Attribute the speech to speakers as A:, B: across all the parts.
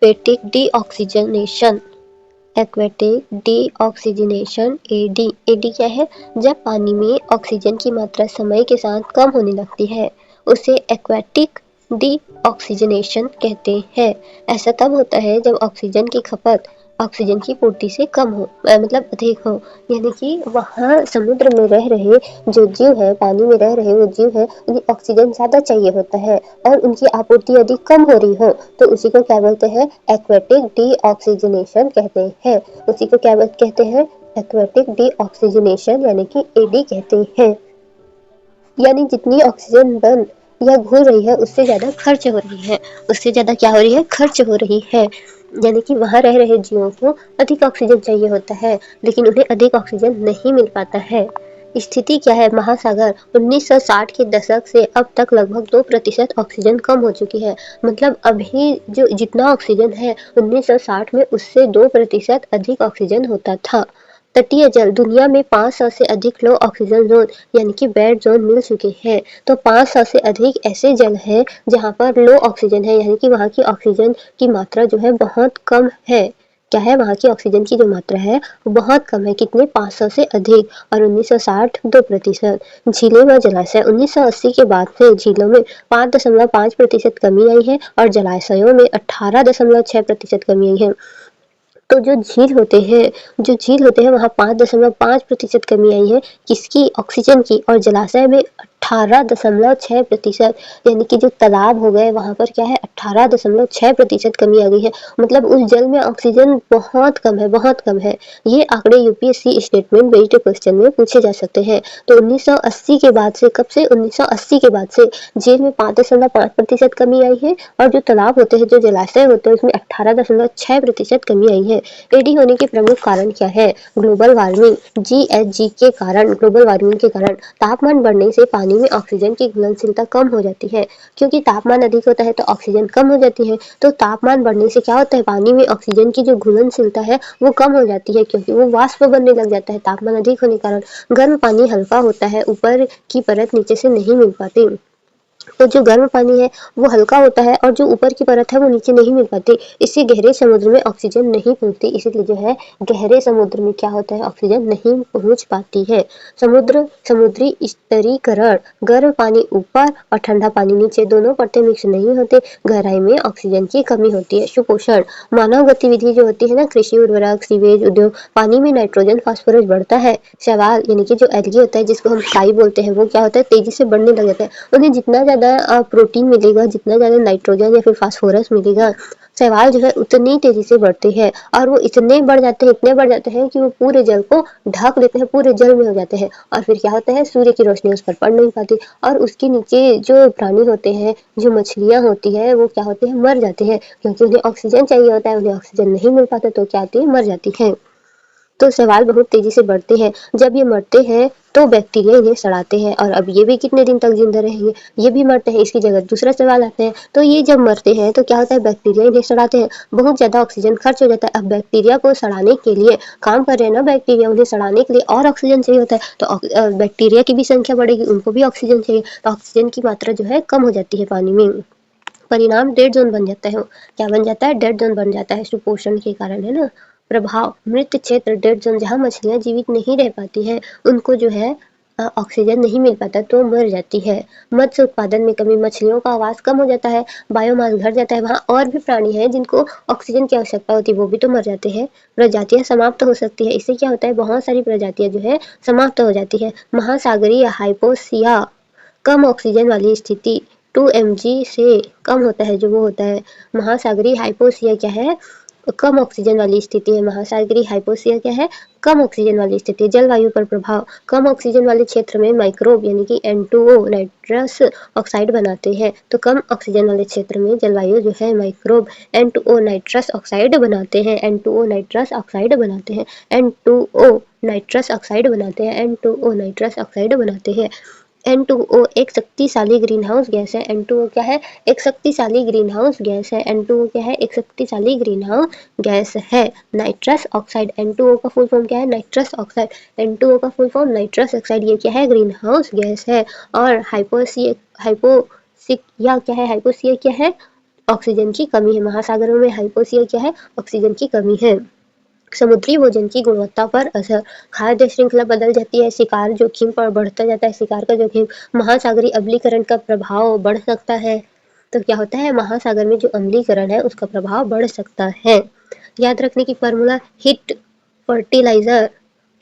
A: Aquatic deoxygenation. Aquatic deoxygenation AD. AD क्या है? जब पानी में ऑक्सीजन की मात्रा समय के साथ कम होने लगती है उसे एक्वेटिक डीऑक्सीजनेशन कहते हैं। ऐसा तब होता है जब ऑक्सीजन की खपत ऑक्सीजन की पूर्ति से कम हो, मतलब अधिक हो। यानी कि वहाँ समुद्र में रह रहे जो जीव है, पानी में रह रहे वो जीव है, उन्हें ऑक्सीजन ज़्यादा चाहिए होता है और उनकी आपूर्ति यदि कम हो रही हो तो उसी को क्या बोलते हैं? एक्वेटिक डीऑक्सीजनेशन कहते हैं। उसी को क्या कहते हैं? एक्वेटिक डीऑक्सीजनेशन यानी कि एडी कहते हैं। यानी जितनी ऑक्सीजन बन या घुल रही है उससे ज़्यादा खर्च हो रही है, उससे ज़्यादा क्या हो रही है? खर्च हो रही है। यानी कि वहाँ रह रहे जीवों को अधिक ऑक्सीजन चाहिए होता है लेकिन उन्हें अधिक ऑक्सीजन नहीं मिल पाता है। स्थिति क्या है? महासागर 1960 के दशक से अब तक लगभग 2% ऑक्सीजन कम हो चुकी है। मतलब अभी जो जितना ऑक्सीजन है 1960 में उससे 2% अधिक ऑक्सीजन होता था। तटीय जल दुनिया में 500 से अधिक लो ऑक्सीजन जोन यानी कि बेड जोन मिल चुके हैं। तो 500 से अधिक ऐसे जल हैं जहाँ पर लो ऑक्सीजन है, यानी कि वहाँ की ऑक्सीजन की मात्रा जो है बहुत कम है। क्या है? वहाँ की ऑक्सीजन की जो मात्रा है वो बहुत कम है। कितने? 500 से अधिक। और 1960 2%। झीलें व जलाशय 1980 के बाद से झीलों में 5.5% कमी आई है और जलाशयों में 18.6% कमी आई है। तो जो झील होते हैं वहाँ 5.5% कमी आई है। किसकी? ऑक्सीजन की। और जलाशय में 18.6%, यानी कि जो तालाब हो गए वहाँ पर क्या है? 18.6% कमी आ गई है। मतलब उस जल में ऑक्सीजन बहुत कम है, बहुत कम है। ये आंकड़े यूपीएससी स्टेटमेंट बेस्ड क्वेश्चन में पूछे जा सकते हैं। तो 1980 के बाद से, कब से? 1980 के बाद से झील में 5.5% कमी आई है और जो तालाब होते हैं, जो जलाशय होते हैं उसमें 18.6% कमी आई है। एडी होने के प्रमुख कारण क्या है? ग्लोबल वार्मिंग जीएचजी के कारण, ग्लोबल वार्मिंग के कारण तापमान बढ़ने से पानी में ऑक्सीजन की घुलनशीलता कम हो जाती है। क्योंकि तापमान अधिक होता है तो ऑक्सीजन कम हो जाती है। तो तापमान बढ़ने से क्या होता है? पानी में ऑक्सीजन की जो घुलनशीलता है वो कम हो जाती है क्योंकि वो वाष्प बनने लग जाता है तापमान अधिक होने के कारण। गर्म पानी हल्का होता है, ऊपर की परत नीचे से नहीं मिल पाती। तो जो गर्म पानी है वो हल्का होता है और जो ऊपर की परत है वो नीचे नहीं मिल पाती। इससे गहरे समुद्र में ऑक्सीजन नहीं पहुंचती। इसीलिए जो है गहरे समुद्र में क्या होता है? ऑक्सीजन नहीं पहुंच पाती है। समुद्री स्तरीकरण गर्म पानी ऊपर और ठंडा पानी नीचे, दोनों परतें मिक्स नहीं होते। गहराई में ऑक्सीजन की कमी होती है। सुपोषण मानव गतिविधि जो होती है ना, कृषि, उर्वरक, सीवेज, उद्योग, पानी में नाइट्रोजन फास्फोरस बढ़ता है। शैवाल यानी कि जो एल्गी होता है जिसको हम काई बोलते हैं, वो क्या होता है? तेजी से बढ़ने लग जाता है। उन्हें जितना ज़्यादा प्रोटीन मिलेगा, जितना ज़्यादा नाइट्रोजन या फिर फास्फोरस मिलेगा, शैवाल जो है उतनी तेजी से बढ़ते हैं और वो इतने बढ़ जाते हैं कि वो पूरे जल को ढक लेते हैं, पूरे जल में हो जाते हैं। और फिर क्या होता है? सूर्य की रोशनी उस पर पड़ नहीं पाती और उसके नीचे जो प्राणी होते हैं, जो मछलियाँ होती है, वो क्या होते हैं? मर जाते हैं क्योंकि उन्हें ऑक्सीजन चाहिए होता है, उन्हें ऑक्सीजन नहीं मिल पाता तो क्या होती है? मर जाती है। तो शैवाल बहुत तेजी से बढ़ते हैं। जब ये मरते हैं तो बैक्टीरिया इन्हें सड़ाते हैं और अब ये भी कितने दिन तक जिंदा रहेंगे? ये भी मरते हैं, इसकी जगह दूसरा शैवाल आते हैं। तो ये जब मरते हैं तो क्या होता है? बैक्टीरिया इन्हें सड़ाते हैं, बहुत ज़्यादा ऑक्सीजन खर्च हो जाता है। अब बैक्टीरिया को सड़ाने के लिए काम कर रहे हैं ना, बैक्टीरिया उन्हें सड़ाने के लिए और ऑक्सीजन चाहिए होता है। तो बैक्टीरिया की भी संख्या बढ़ेगी, उनको भी ऑक्सीजन चाहिए, तो ऑक्सीजन की मात्रा जो है कम हो जाती है पानी में। परिणाम डेड जोन बन जाता है। क्या बन जाता है? डेड जोन बन जाता है, सुपोषण के कारण, है ना। प्रभाव मृत क्षेत्र डेड जोन, जहाँ मछलियाँ जीवित नहीं रह पाती हैं, उनको जो है ऑक्सीजन नहीं मिल पाता तो मर जाती है। मत्स्य उत्पादन में कमी, मछलियों का आवास कम हो जाता है, बायोमास घट जाता है। वहाँ और भी प्राणी हैं जिनको ऑक्सीजन की आवश्यकता होती है, वो भी तो मर जाते हैं। प्रजातियाँ समाप्त हो सकती है। इससे क्या होता है? बहुत सारी प्रजातियाँ जो है समाप्त हो जाती है। महासागरीय हाइपोक्सिया, कम ऑक्सीजन वाली स्थिति 2 mg से कम होता है, जो वो होता है महासागरीय हाइपोक्सिया। क्या है? कम ऑक्सीजन वाली स्थिति है। महासागरीय हाइपोक्सिया क्या है? कम ऑक्सीजन वाली स्थिति। जलवायु पर प्रभाव, कम ऑक्सीजन वाले क्षेत्र में माइक्रोब यानी कि N2O नाइट्रस ऑक्साइड बनाते हैं। तो कम ऑक्सीजन वाले क्षेत्र में जलवायु जो है माइक्रोब N2O नाइट्रस ऑक्साइड बनाते हैं, N2O नाइट्रस ऑक्साइड बनाते हैं, N2O नाइट्रस ऑक्साइड बनाते हैं, N2O नाइट्रस ऑक्साइड बनाते हैं। N2O एक शक्तिशाली ग्रीनहाउस गैस है। N2O क्या है? एक शक्तिशाली ग्रीनहाउस गैस है। N2O क्या है? एक शक्तिशाली ग्रीनहाउस गैस है। नाइट्रस ऑक्साइड, N2O का फुल फॉर्म क्या है? Nitrous oxide. N2O का फुल फॉर्म नाइट्रस ऑक्साइड, ये क्या है? ग्रीनहाउस गैस है। और हाइपोक्सिया क्या है? हाइपोक्सिया क्या है? ऑक्सीजन की कमी है। महासागरों में हाइपोक्सिया क्या है? ऑक्सीजन की कमी है। समुद्री भोजन की गुणवत्ता पर असर, खाद्य श्रृंखला बदल जाती है, शिकार जोखिम पर बढ़ता जाता है, शिकार का जोखिम, महासागरीय अम्लीकरण का प्रभाव बढ़ सकता है। तो क्या होता है, महासागर में जो अम्लीकरण है उसका प्रभाव बढ़ सकता है। याद रखने की formula, heat fertiliser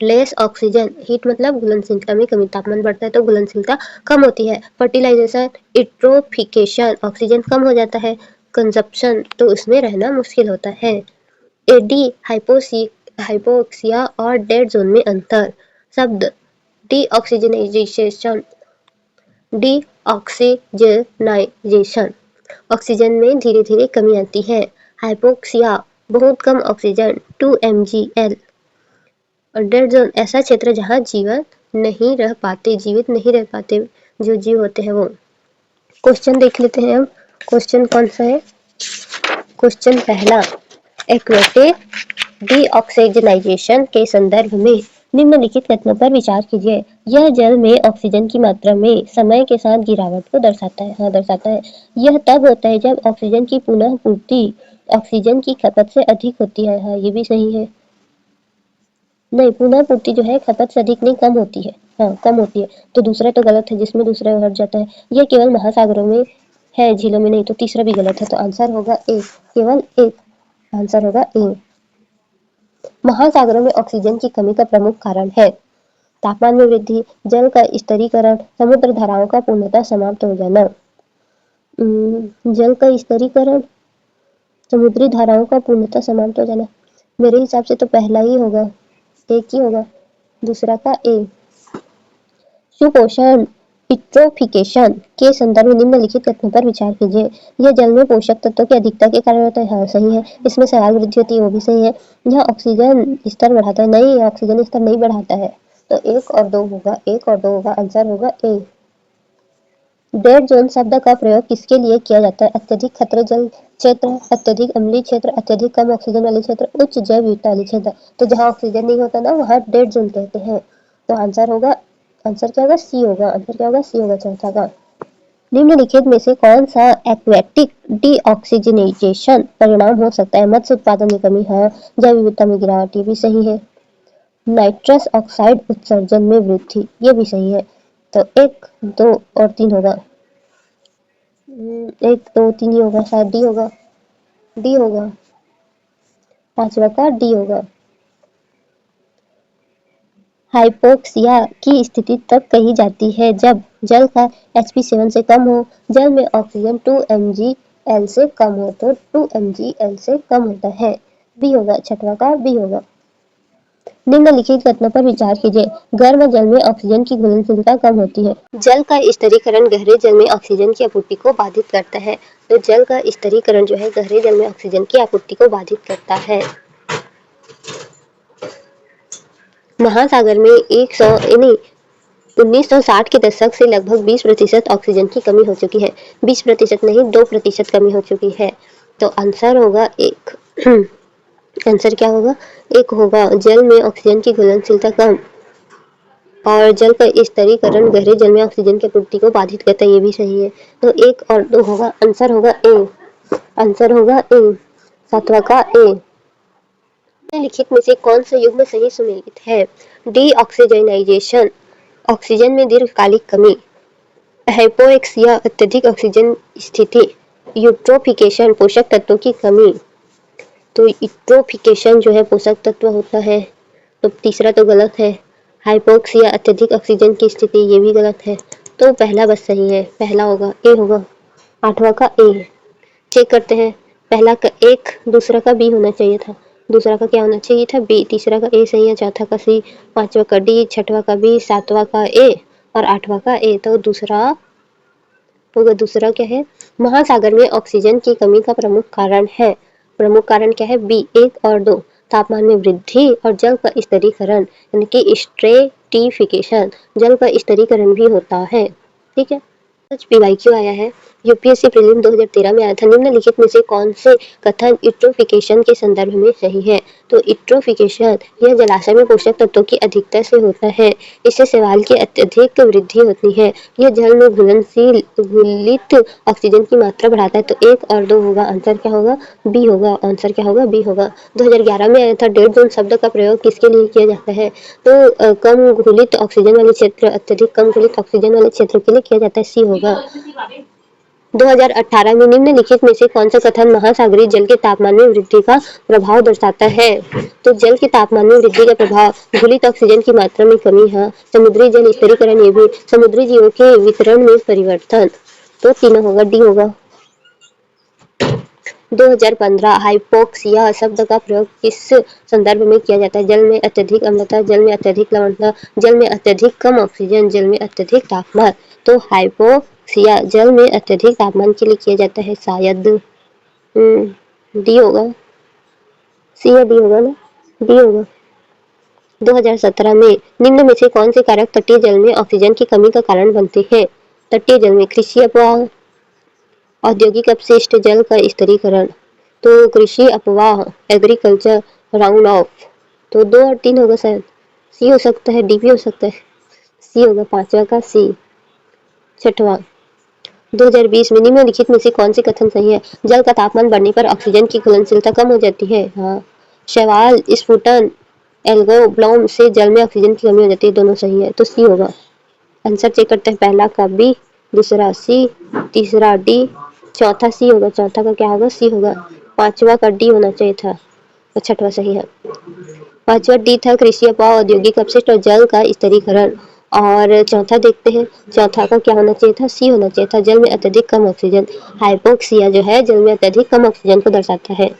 A: less oxygen, heat मतलब घुलनशीलता में कमी, तापमान बढ़ता है तो घुलनशीलता कम होती है। फर्टिलाइजेशन इट्रोफिकेशन, ऑक्सीजन कम हो जाता है। कंजप्शन, तो उसमें रहना मुश्किल होता है। एडी हाइपोक्सिया और डेड जोन में अंतर, शब्द डीऑक्सीजनाइजेशन, डीऑक्सीजनाइजेशन, ऑक्सीजन में धीरे धीरे कमी आती है। हाइपोक्सिया, बहुत कम ऑक्सीजन 2 mgl। और डेड जोन, ऐसा क्षेत्र जहाँ जीवित नहीं रह पाते जो जीव होते हैं वो। क्वेश्चन देख लेते हैं हम। क्वेश्चन कौन सा है? क्वेश्चन पहला, एक्वेटिक डीऑक्सीजनाइजेशन के संदर्भ में निम्नलिखित कथनों पर विचार कीजिए। यह जल में ऑक्सीजन की मात्रा में समय के साथ गिरावट को दर्शाता है। हाँ, दर्शाता है। यह तब होता है जब ऑक्सीजन की पुनः पूर्ति ऑक्सीजन की खपत से अधिक होती है। हाँ, ये भी सही है। नहीं, पुनः पूर्ति जो है खपत से अधिक नहीं, कम होती है। हाँ, कम होती है। तो दूसरा तो गलत है, जिसमें दूसरा हट जाता है। यह केवल महासागरों में है, झीलों में नहीं। तो तीसरा भी गलत है, तो आंसर होगा ए, केवल एक। आंसर होगा ए। महासागरों में ऑक्सीजन की कमी का प्रमुख कारण है तापमान में वृद्धि, जल का स्तरीकरण, समुद्र धाराओं का पूर्णतः समाप्त हो जाना। जल का स्तरीकरण, समुद्री धाराओं का पूर्णतः समाप्त हो जाना, मेरे हिसाब से तो पहला ही होगा, एक ही होगा। दूसरा का ए। सुपोषण इट्रोफिकेशन के संदर्भ में निम्नलिखित कथनों पर विचार कीजिए। यह जल में पोषक तत्वों की अधिकता के कारण होता है। हाँ, सही है। इसमें शैवाल वृद्धि होती है, वो भी सही है। यह ऑक्सीजन स्तर बढ़ाता है। नहीं, ऑक्सीजन स्तर नहीं बढ़ाता है। तो एक और दो होगा, एक और दो होगा। आंसर होगा ए। डेड जोन शब्द का प्रयोग किसके लिए किया जाता है? अत्यधिक खतरे जल क्षेत्र, अत्यधिक अम्लीय क्षेत्र, अत्यधिक कम ऑक्सीजन वाले क्षेत्र, उच्च जैव विविधता वाले क्षेत्र। तो जहाँ ऑक्सीजन नहीं होता ना, वहाँ डेड जोन कहते हैं। तो आंसर होगा, आंसर क्या होगा? सी होगा। आंसर क्या होगा? सी होगा चौथा का। निम्नलिखित में से कौन सा एक्वेटिक डीऑक्सीजनेशन परिणाम हो सकता है? मत्स्य उत्पादन में कमी, हाँ। जैव विविधता में गिरावट, ये भी सही है। नाइट्रस ऑक्साइड उत्सर्जन में वृद्धि, ये भी सही है। तो 1, 2 और 3 होगा। 1, 2, 3 ही होगा, शायद डी होगा। डी होगा, पांचवा का डी होगा। हाइपोक्सिया की स्थिति तब कही जाती है जब जल का Hp7 से कम हो, जल में ऑक्सीजन 2 mgl से कम हो। तो 2 mgl से कम होता है, बी होगा। छठवा का बी होगा। निम्नलिखित कथनों पर विचार कीजिए। गर्म जल में ऑक्सीजन की घुलनशीलता कम होती है। जल का स्तरीकरण गहरे जल में ऑक्सीजन की आपूर्ति को बाधित करता है। तो जल का स्तरीकरण जो है गहरे जल में ऑक्सीजन की आपूर्ति को बाधित करता है। महासागर में 1960 के दशक से लगभग 20% ऑक्सीजन की कमी हो चुकी है। 20% नहीं, 2% कमी हो चुकी है। तो आंसर होगा एक। आंसर क्या होगा? एक होगा। जल में ऑक्सीजन की घुलनशीलता कम और जल का स्तरीकरण गहरे जल में ऑक्सीजन की आपूर्ति को बाधित करता है, ये भी सही है। तो 1 और 2 होगा। आंसर होगा ए। आंसर होगा ए, सातवां का ए। निम्नलिखित में से कौन सा युग्म सही सुमेलित है? डीऑक्सीजनाइजेशन, ऑक्सीजन में दीर्घकालिक कमी। हाइपोक्सिया, अत्यधिक ऑक्सीजन स्थिति। यूट्रोफिकेशन, पोषक तत्वों की कमी। तो यूट्रोफिकेशन जो है पोषक तत्व होता है, तो तीसरा तो गलत है। हाइपोक्सिया, अत्यधिक ऑक्सीजन की स्थिति, ये भी गलत है। तो पहला बस सही है, पहला होगा, ए होगा। आठवां का ए। चेक करते हैं। पहला का एक, दूसरा का बी होना चाहिए था। दूसरा का क्या होना चाहिए था? बी। तीसरा का ए सही है, चौथा का सी, पांचवा का डी, छठवां का बी, सातवां का ए और आठवां का ए। तो दूसरा होगा। दूसरा क्या है? महासागर में ऑक्सीजन की कमी का प्रमुख कारण है। प्रमुख कारण क्या है? बी। 1 और 2, तापमान में वृद्धि और जल का स्तरीकरण, यानी कि स्ट्रेटिफिकेशन, जल का स्तरीकरण भी होता है। ठीक है। कुछ PYQ आया है, यूपीएससी प्रीलिम 2013 में आया था। निम्नलिखित में से कौन से कथन यूट्रोफिकेशन के संदर्भ में सही है? तो यूट्रोफिकेशन यह जलाशय में पोषक तत्वों की अधिकता से होता है। इससे शैवाल की अत्यधिक वृद्धि होती है। यह जल में घुलनशील घुलित ऑक्सीजन की मात्रा बढ़ाता है। तो 1 और 2 होगा, आंसर क्या होगा? बी होगा। आंसर क्या होगा? बी होगा। 2011 में आया था। डेड जोन शब्द का प्रयोग किसके लिए किया जाता है? तो कम घुलित ऑक्सीजन वाले क्षेत्र, अत्यधिक कम घुलित ऑक्सीजन वाले क्षेत्र के लिए किया जाता है। सी होगा। 2018 में निम्नलिखित में से कौन सा कथन महासागरीय जल के तापमान में वृद्धि का प्रभाव दर्शाता है? तो जल के तापमान में वृद्धि का प्रभाव घुलित ऑक्सीजन की मात्रा में कमी है, समुद्री जल स्तरीकरण, ये भी समुद्री जीवों के वितरण में परिवर्तन। तो तीनों होगा, डी होगा। 2015 हाइपोक्सिया शब्द का प्रयोग किस संदर्भ में किया जाता है? जल में अत्यधिक अम्लता, जल में अत्यधिक लवणता, जल में अत्यधिक कम ऑक्सीजन, जल में अत्यधिक तापमान। तो हाइपोक्सिया जल में अत्यधिक तापमान के लिए किया जाता है शायद। डी होगा। सी या डी होगा ना? डी होगा। 2017 में निम्न में से कौन से कारक तटीय जल में ऑक्सीजन की कमी का कारण बनते हैं? तटीय जल में कृषि अपवाह, औद्योगिक अपशिष्ट, जल का स्तरीकरण। तो कृषि अपवाह, एग्रीकल्चर राउंड ऑफ। तो 2 और 3 होगा शायद। सी हो सकता है, डी भी हो सकता है। सी होगा, पांचवा का सी। छठवां 2020 में निम्नलिखित में से कौन सी कथन सही है? जल का तापमान बढ़ने पर ऑक्सीजन की घुलनशीलता कम हो जाती है। हाँ। शैवाल स्फुटन एल्गो ब्लॉम से जल में ऑक्सीजन की कमी हो जाती है। दोनों सही है। तो सी होगा। आंसर चेक करते हैं। पहला का बी, दूसरा सी, तीसरा डी, चौथा सी होगा। चौथा का क्या होगा? सी होगा। पांचवा का डी होना चाहिए था और छठवा सही है। पांचवा डी था, कृषि अपवाह, औद्योगिक अपशिष्ट और जल का स्तरीकरण। और चौथा देखते हैं, चौथा का क्या होना चाहिए था? सी होना चाहिए था, जल में अत्यधिक कम ऑक्सीजन। हाइपोक्सिया जो है जल में अत्यधिक कम ऑक्सीजन को दर्शाता है।